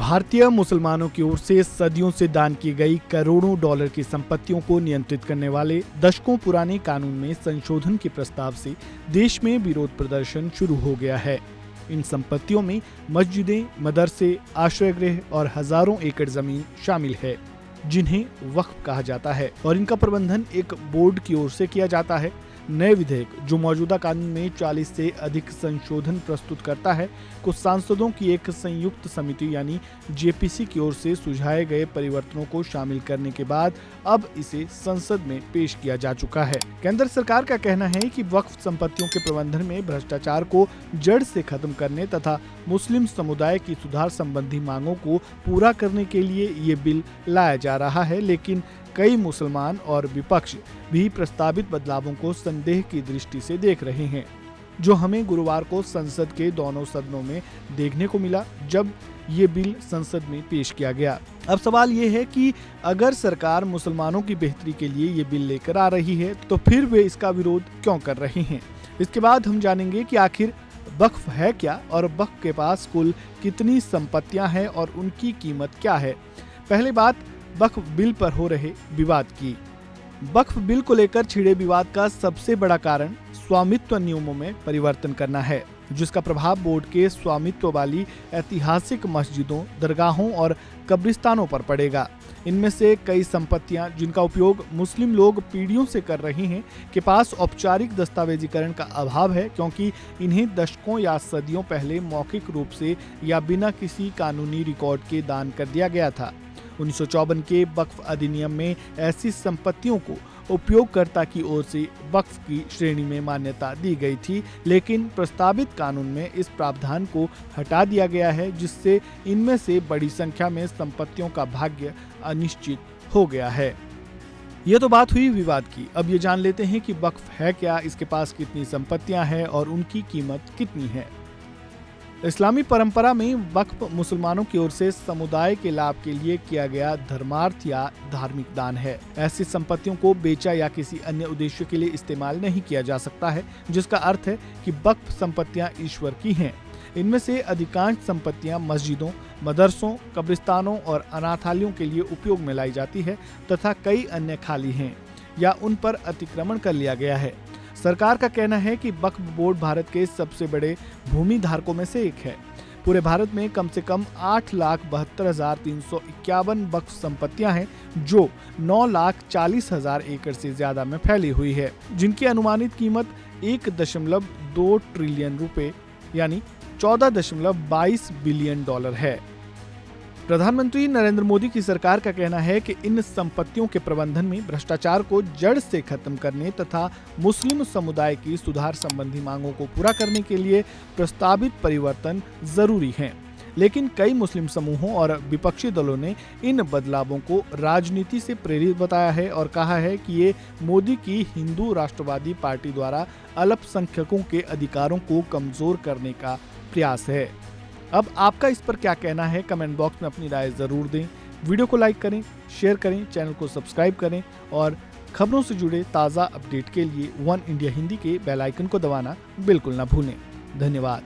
भारतीय मुसलमानों की ओर से सदियों से दान की गई करोड़ों डॉलर की संपत्तियों को नियंत्रित करने वाले दशकों पुराने कानून में संशोधन के प्रस्ताव से देश में विरोध प्रदर्शन शुरू हो गया है। इन संपत्तियों में मस्जिदें, मदरसे, आश्रय गृह और हजारों एकड़ जमीन शामिल है, जिन्हें वक्फ कहा जाता है और इनका प्रबंधन एक बोर्ड की ओर से किया जाता है। नए विधेयक, जो मौजूदा कानून में 40 से अधिक संशोधन प्रस्तुत करता है, कुछ सांसदों की एक संयुक्त समिति यानी जेपीसी की ओर से सुझाए गए परिवर्तनों को शामिल करने के बाद अब इसे संसद में पेश किया जा चुका है। केंद्र सरकार का कहना है कि वक्फ संपत्तियों के प्रबंधन में भ्रष्टाचार को जड़ से खत्म करने तथा मुस्लिम समुदाय की सुधार संबंधी मांगों को पूरा करने के लिए ये बिल लाया जा रहा है, लेकिन कई मुसलमान और विपक्ष भी प्रस्तावित बदलावों को संदेह की दृष्टि से देख रहे हैं, जो हमें गुरुवार को संसद के दोनों सदनों में देखने को मिला जब ये बिल संसद में पेश किया गया। अब सवाल ये है कि अगर सरकार मुसलमानों की बेहतरी के लिए ये बिल लेकर आ रही है, तो फिर वे इसका विरोध क्यों कर रहे हैं। इसके बाद हम जानेंगे कि आखिर वक्फ है क्या और वक्फ के पास कुल कितनी संपत्तियां हैं और उनकी कीमत क्या है। पहली बात, वक्फ बिल पर हो रहे विवाद की। वक्फ बिल को लेकर छिड़े विवाद का सबसे बड़ा कारण स्वामित्व नियमों में परिवर्तन करना है, जिसका प्रभाव बोर्ड के स्वामित्व वाली ऐतिहासिक मस्जिदों, दरगाहों और कब्रिस्तानों पर पड़ेगा। इनमें से कई संपत्तियां जिनका उपयोग मुस्लिम लोग पीढ़ियों से कर रहे हैं, के पास औपचारिक दस्तावेजीकरण का अभाव है, क्योंकि इन्हें दशकों या सदियों पहले मौखिक रूप से या बिना किसी कानूनी रिकॉर्ड के दान कर दिया गया था। 1954 के वक्फ अधिनियम में ऐसी संपत्तियों को उपयोगकर्ता की ओर से वक्फ की श्रेणी में मान्यता दी गई थी, लेकिन प्रस्तावित कानून में इस प्रावधान को हटा दिया गया है, जिससे इनमें से बड़ी संख्या में संपत्तियों का भाग्य अनिश्चित हो गया है। ये तो बात हुई विवाद की। अब ये जान लेते हैं कि वक्फ है क्या, इसके पास कितनी संपत्तियां हैं और उनकी कीमत कितनी है। इस्लामी परंपरा में वक्फ मुसलमानों की ओर से समुदाय के लाभ के लिए किया गया धर्मार्थ या धार्मिक दान है। ऐसी संपत्तियों को बेचा या किसी अन्य उद्देश्य के लिए इस्तेमाल नहीं किया जा सकता है, जिसका अर्थ है कि वक्फ संपत्तियां ईश्वर की हैं। इनमें से अधिकांश संपत्तियां मस्जिदों, मदरसों, कब्रिस्तानों और अनाथालयों के लिए उपयोग में लाई जाती है तथा कई अन्य खाली हैं या उन पर अतिक्रमण कर लिया गया है। सरकार का कहना है कि वक्फ बोर्ड भारत के सबसे बड़े भूमि धारकों में से एक है। पूरे भारत में कम से कम 8,72,351 वक्फ संपत्तियां हैं, जो 9,40,000 एकड़ से ज्यादा में फैली हुई है, जिनकी अनुमानित कीमत 1.2 ट्रिलियन रुपए यानी 14.22 बिलियन डॉलर है। प्रधानमंत्री नरेंद्र मोदी की सरकार का कहना है कि इन संपत्तियों के प्रबंधन में भ्रष्टाचार को जड़ से खत्म करने तथा मुस्लिम समुदाय की सुधार संबंधी मांगों को पूरा करने के लिए प्रस्तावित परिवर्तन जरूरी हैं। लेकिन कई मुस्लिम समूहों और विपक्षी दलों ने इन बदलावों को राजनीति से प्रेरित बताया है और कहा है कि ये मोदी की हिंदू राष्ट्रवादी पार्टी द्वारा अल्पसंख्यकों के अधिकारों को कमजोर करने का प्रयास है। अब आपका इस पर क्या कहना है, कमेंट बॉक्स में अपनी राय जरूर दें। वीडियो को लाइक करें, शेयर करें, चैनल को सब्सक्राइब करें और खबरों से जुड़े ताज़ा अपडेट के लिए वन इंडिया हिंदी के बेल आइकन को दबाना बिल्कुल ना भूलें। धन्यवाद।